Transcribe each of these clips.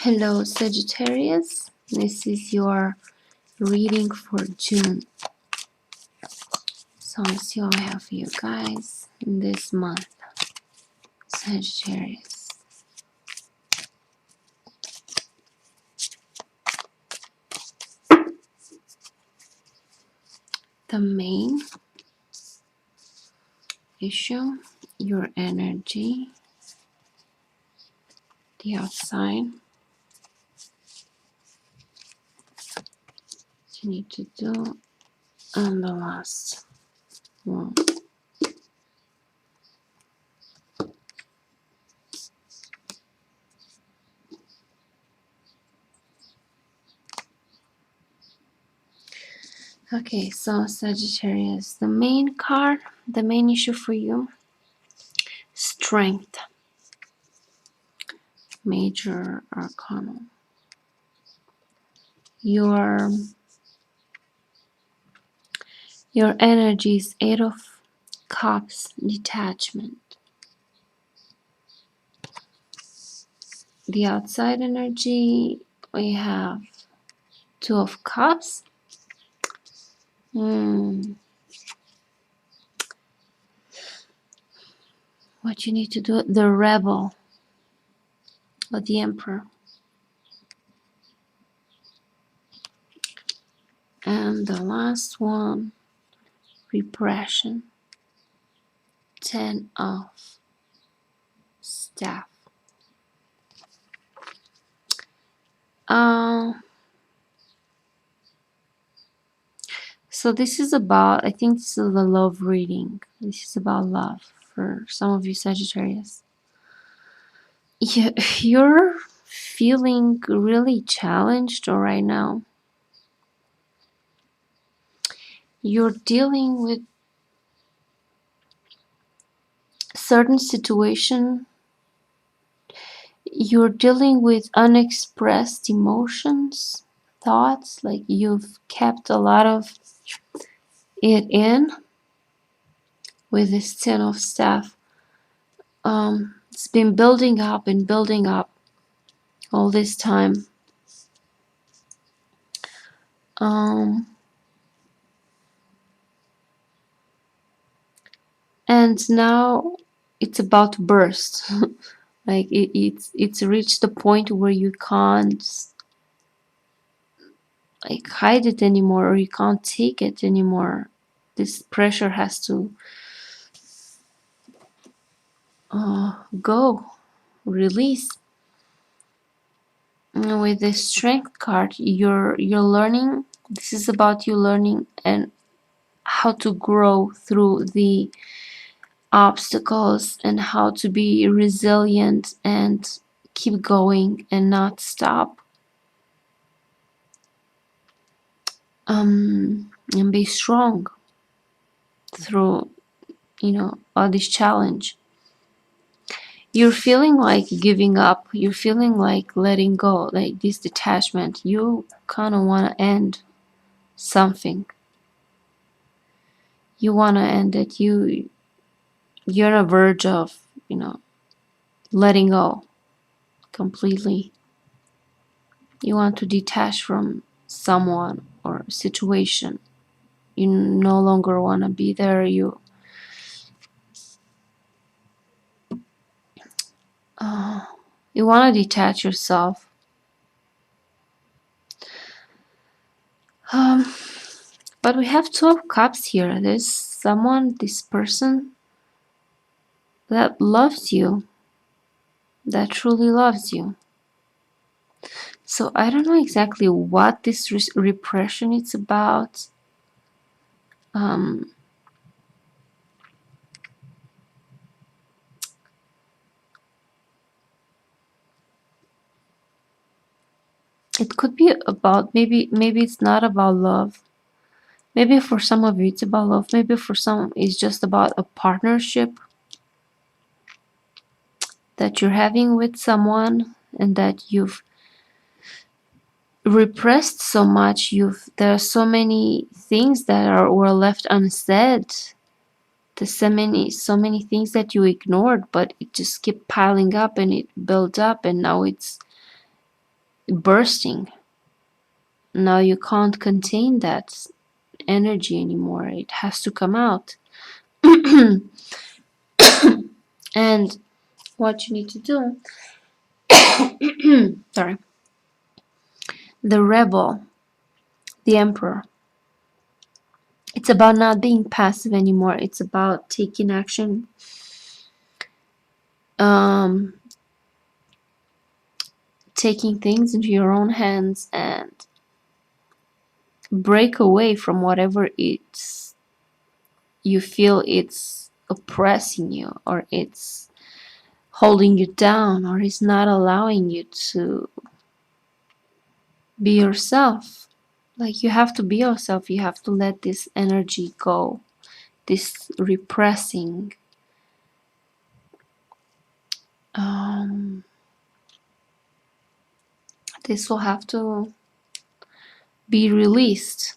Hello Sagittarius, this is your reading for June. So let's see what I have for you guys in this month. Sagittarius. The main issue, your energy, the outside. What you need to do, and the last one. Okay, so Sagittarius, the main card, the main issue for you, strength, major arcana. Your energy is 8 of Cups, detachment. The outside energy, we have 2 of Cups. What you need to do, the rebel or the emperor. And the last one, repression, 10 of staff. So this is about, I think this is the love reading. This is about love for some of you Sagittarius. You're feeling really challenged right now. You're dealing with certain situation. You're dealing with unexpressed emotions, thoughts, like you've kept a lot of it in with this 10 of staff. It's been building up and building up all this time. And now it's about to burst. Like it's reached the point where you can't like hide it anymore, or you can't take it anymore. This pressure has to go, release. And with the strength card, you're learning. This is about you learning and how to grow through the obstacles and how to be resilient and keep going and not stop. And be strong through, all this challenge. You're feeling like giving up. You're feeling like letting go, like this detachment. You kind of want to end something. You want to end it. You're on the verge of, letting go completely. You want to detach from someone or situation. You no longer want to be there. You want to detach yourself. But we have 2 of Cups here. There's someone, this person that loves you, that truly loves you. So I don't know exactly what this repression is about. It could be about, maybe it's not about love. Maybe for some of you it's about love. Maybe for some it's just about a partnership that you're having with someone and that you've repressed so much. There are so many things that were left unsaid. There's so many things that you ignored, but it just kept piling up and it built up, and now it's bursting. Now you can't contain that energy anymore. It has to come out. And what you need to do, sorry, the rebel, the emperor, it's about not being passive anymore. It's about taking action, taking things into your own hands and break away from whatever it's you feel it's oppressing you, or it's holding you down, or it's not allowing you to be yourself. Like, you have to be yourself. You have to let this energy go, this repressing. This will have to be released.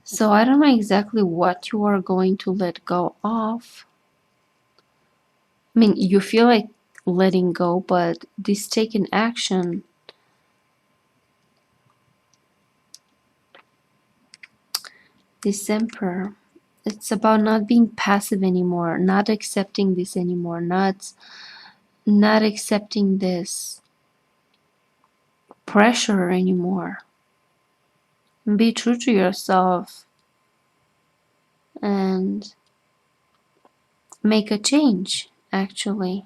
So I don't know exactly what you are going to let go of. I mean, you feel like letting go, but this taking action, this emperor, it's about not being passive anymore, not accepting this anymore, not accepting this pressure anymore. Be true to yourself and make a change, actually.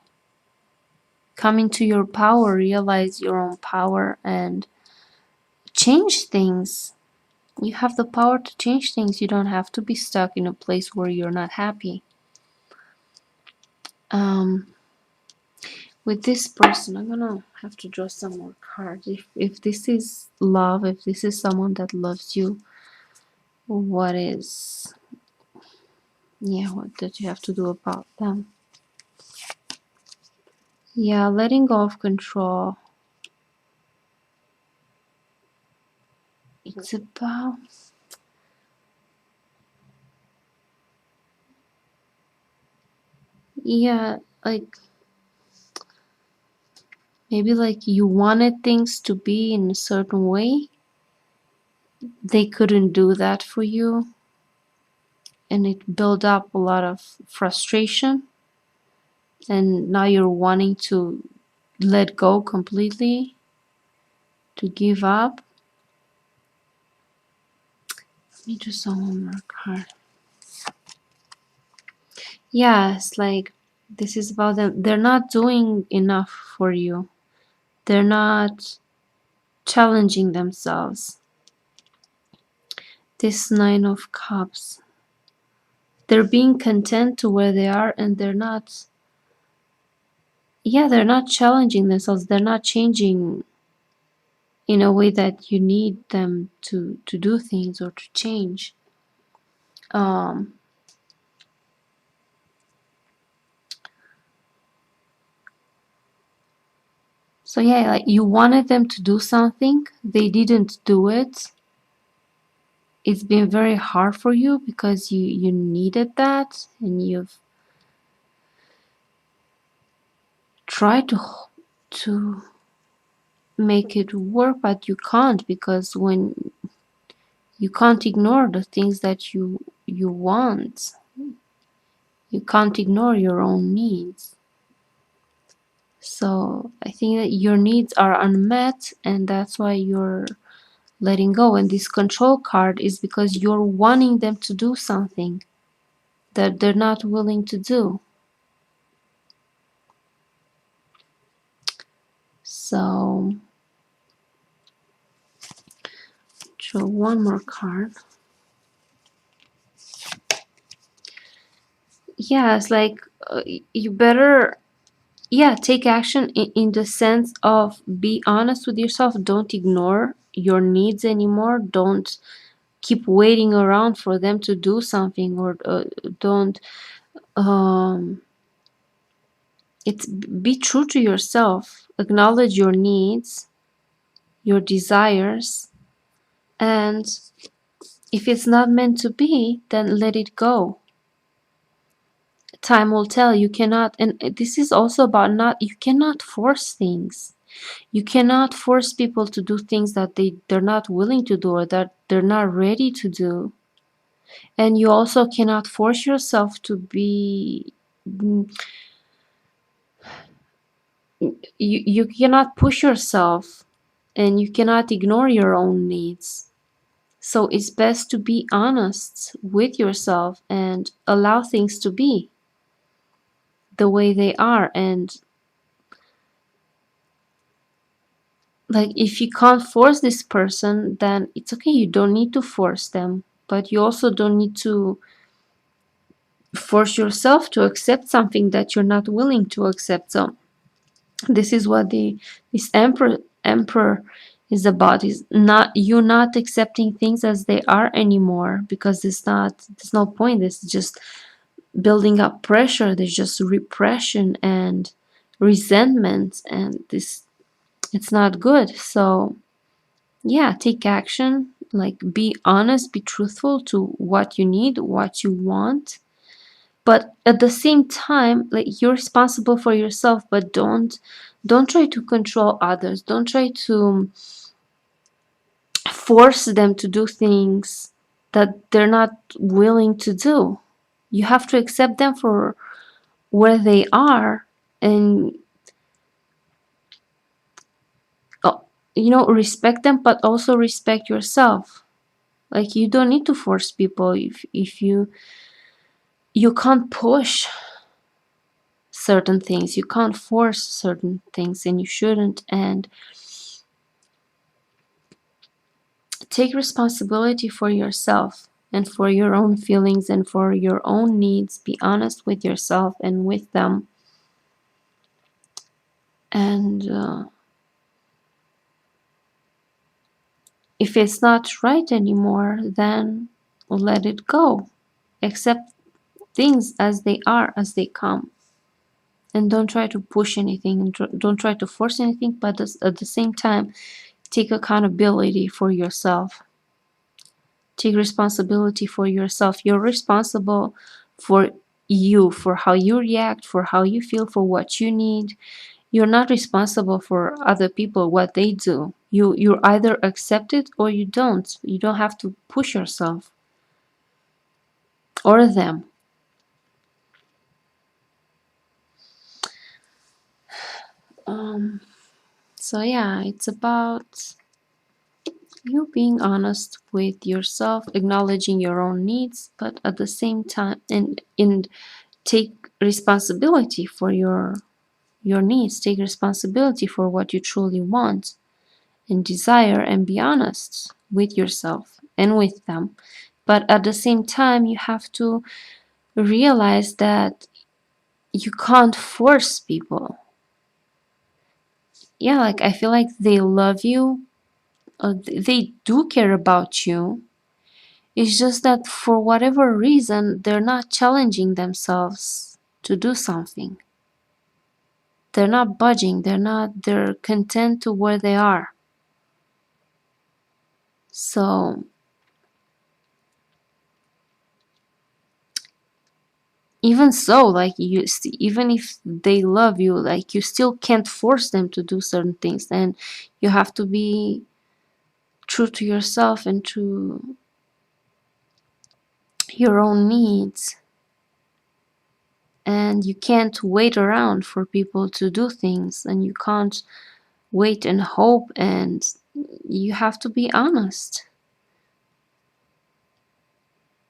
Come into your power, realize your own power, and change things. You have the power to change things. You don't have to be stuck in a place where you're not happy. With this person, I'm gonna have to draw some more cards. If this is love, if this is someone that loves you, what did you have to do about them? Yeah, letting go of control. It's about, yeah, like, maybe like you wanted things to be in a certain way. They couldn't do that for you, and it built up a lot of frustration, and now you're wanting to let go completely, to give up. Let me just saw one more card. Yeah, it's like this is about them. They're not doing enough for you. They're not challenging themselves. This Nine of Cups. They're being content to where they are, and they're not challenging themselves. They're not changing in a way that you need them to do things or to change. So yeah, like, you wanted them to do something, they didn't do it. It's been very hard for you because you needed that, and you've tried to make it work, but you can't, because when you can't ignore the things that you want, you can't ignore your own needs. So I think that your needs are unmet, and that's why you're letting go. And this control card is because you're wanting them to do something that they're not willing to do. So draw one more card. Yeah, it's like, you better, take action in the sense of be honest with yourself. Don't ignore your needs anymore. Don't keep waiting around for them to do something, or don't it's be true to yourself. Acknowledge your needs, your desires, and if it's not meant to be, then let it go. time will tell. You cannot, and this is also about you cannot force things. You cannot force people to do things that they're not willing to do or that they're not ready to do. And you also cannot force yourself to be, you cannot push yourself, and you cannot ignore your own needs. So it's best to be honest with yourself and allow things to be the way they are. And like, if you can't force this person, then it's okay. You don't need to force them, but you also don't need to force yourself to accept something that you're not willing to accept. So this is what this emperor is about, is not you not accepting things as they are anymore, because there's no point. It's just building up pressure. There's just repression and resentment, and this, it's not good. So yeah, take action, like be honest, be truthful to what you need, what you want. But at the same time, like, you're responsible for yourself, but don't try to control others. Don't try to force them to do things that they're not willing to do. You have to accept them for where they are, and uh, respect them, but also respect yourself. Like, you don't need to force people. If you can't push certain things, you can't force certain things, and you shouldn't. And take responsibility for yourself and for your own feelings and for your own needs. Be honest with yourself and with them. And if it's not right anymore, then let it go. Accept things as they are, as they come. And don't try to push anything, and don't try to force anything, but at the same time, take accountability for yourself. Take responsibility for yourself. You're responsible for you, for how you react, for how you feel, for what you need. You're not responsible for other people, what they do. You either accept it or you don't. You don't have to push yourself or them. So yeah, it's about you being honest with yourself, acknowledging your own needs, but at the same time, and take responsibility for your needs. Take responsibility for what you truly want and desire, and be honest with yourself and with them. But at the same time, you have to realize that you can't force people. Yeah, like, I feel like they love you, they do care about you. It's just that for whatever reason, they're not challenging themselves to do something. They're not budging. They're content to where they are. So even so, like, even if they love you, like, you still can't force them to do certain things. And you have to be true to yourself and to your own needs. And you can't wait around for people to do things, and you can't wait and hope, and you have to be honest.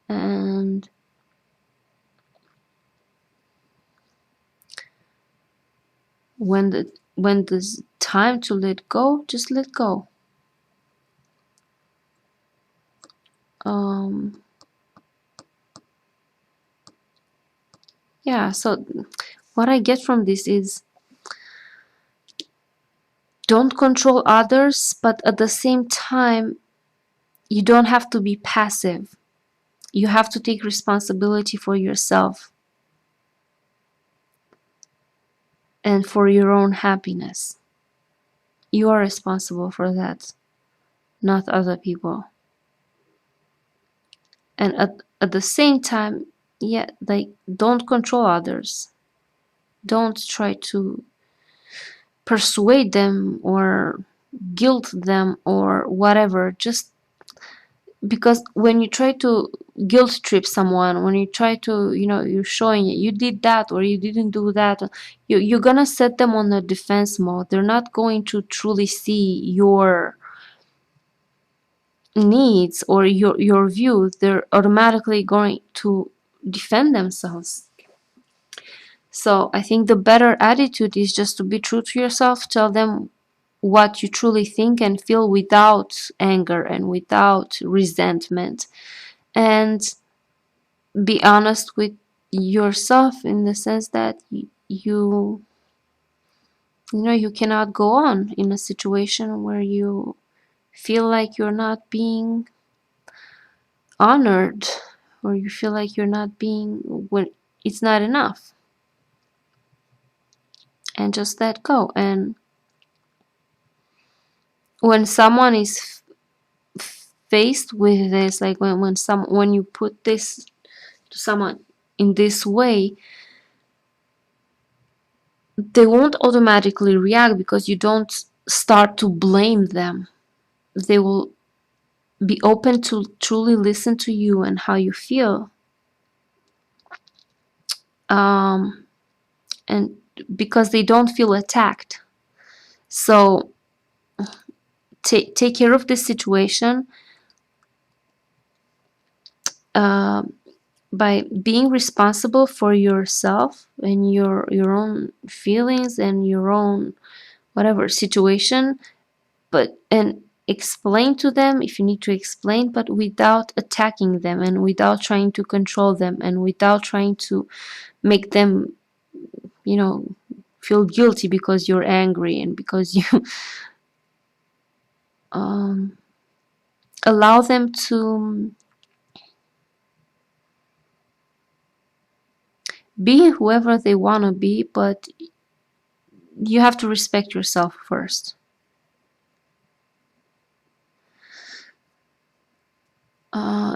And when there's time to let go, just let go. Yeah, so what I get from this is, don't control others, but at the same time, you don't have to be passive. You have to take responsibility for yourself and for your own happiness. You are responsible for that, not other people. And at the same time, yeah, like, don't control others. Don't try to persuade them or guilt them or whatever. Just because when you try to guilt trip someone, when you try to, you're showing you did that or you didn't do that, you're gonna set them on a defense mode. They're not going to truly see your needs or your view. They're automatically going to defend themselves. So I think the better attitude is just to be true to yourself. Tell them what you truly think and feel without anger and without resentment, and be honest with yourself in the sense that you cannot go on in a situation where you feel like you're not being honored, or you feel like you're not being, when it's not enough, and just let go. And when someone is faced with this, like when you put this to someone in this way, they won't automatically react because you don't start to blame them. They will be open to truly listen to you and how you feel, um, and because they don't feel attacked. So take care of this situation, uh, by being responsible for yourself and your own feelings and your own whatever situation, and explain to them if you need to explain, but without attacking them and without trying to control them and without trying to make them, feel guilty because you're angry and because you um, allow them to be whoever they want to be, but you have to respect yourself first.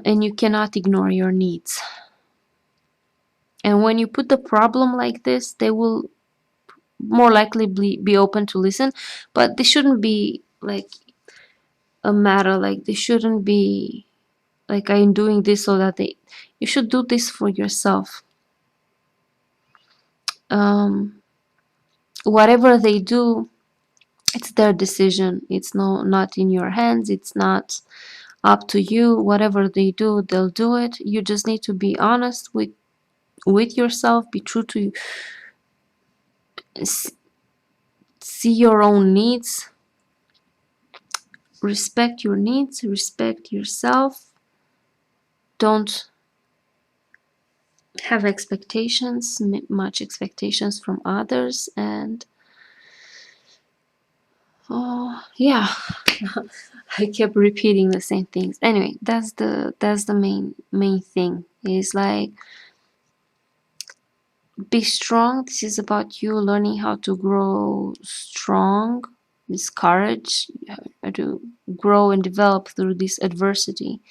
And you cannot ignore your needs. And when you put the problem like this, they will more likely be open to listen, but they shouldn't be like a matter, like they shouldn't be like, I'm doing this so that you should do this for yourself. Whatever they do, it's their decision. It's not in your hands. It's not up to you. Whatever they do, they'll do it. You just need to be honest with yourself. Be true to see your own needs. Respect your needs. Respect yourself. Don't have expectations, much expectations from others, and yeah. I kept repeating the same things. Anyway, that's the main thing. Is like, be strong. This is about you learning how to grow strong. This courage, how to grow and develop through this adversity.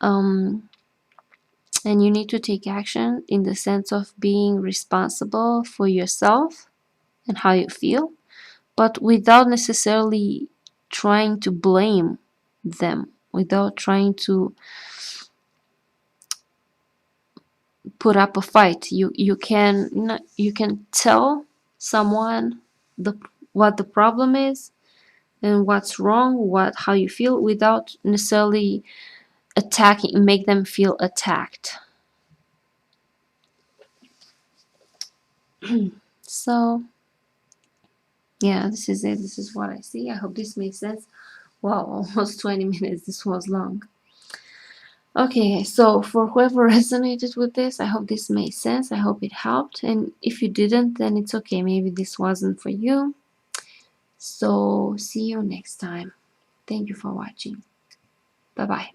And you need to take action in the sense of being responsible for yourself and how you feel, but without necessarily trying to blame them, without trying to put up a fight. You can tell someone what the problem is and what's wrong, how you feel, without necessarily attacking, make them feel attacked. So yeah, this is it. This is what I see. I hope this makes sense. Wow, almost 20 minutes. This was long. Okay, so for whoever resonated with this, I hope this made sense. I hope it helped. And if you didn't, then it's okay. Maybe this wasn't for you. So see you next time. Thank you for watching. Bye-bye.